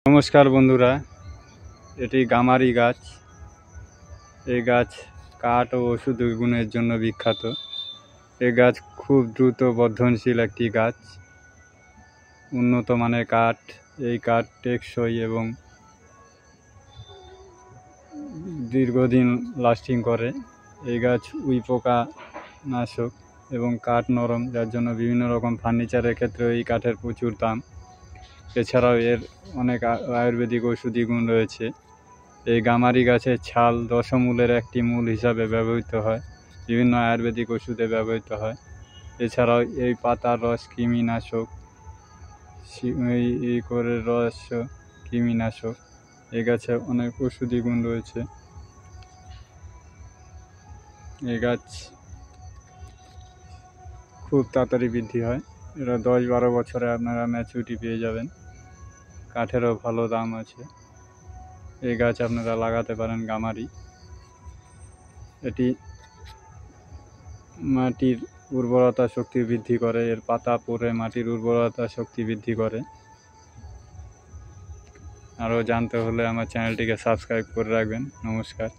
নমস্কার বন্ধুরা, এটি গামারি গাছ। এই গাছ কাঠ ও ওষুধ গুণের জন্য বিখ্যাত। এই গাছ খুব দ্রুত বর্ধনশীল একটি গাছ। উন্নত মানের কাঠ। এই কাঠ টেকসই এবং দীর্ঘদিন লাস্টিং করে। এই গাছ উইপোকা নাশক এবং কাঠ নরম, যার জন্য বিভিন্ন রকম ফার্নিচারের ক্ষেত্রে এই কাঠের প্রচুর দাম। এছাড়াও এর অনেক আয়ুর্বেদিক ঔষধি গুণ রয়েছে। এই গামারি গাছের ছাল দশমূলের একটি মূল হিসাবে ব্যবহৃত হয়, বিভিন্ন আয়ুর্বেদিক ওষুধে ব্যবহৃত হয়। এছাড়াও এই পাতার রস কৃমিনাশক, এই করে রস কৃমিনাশক। এই গাছে অনেক ওষুধি গুণ রয়েছে। এই গাছ খুব তাড়াতাড়ি বৃদ্ধি হয়। এটা 10-12 বছরে আপনারা ম্যাচুরিটি পেয়ে যাবেন। কাঠেরও ভালো দাম আছে। এই গাছ আপনারা লাগাতে পারেন গামারি। এটি মাটির উর্বরতা শক্তি বৃদ্ধি করে। এর পাতা পড়ে মাটির উর্বরতা শক্তি বৃদ্ধি করে। আরও জানতে হলে আমার চ্যানেলটিকে সাবস্ক্রাইব করে রাখবেন। নমস্কার।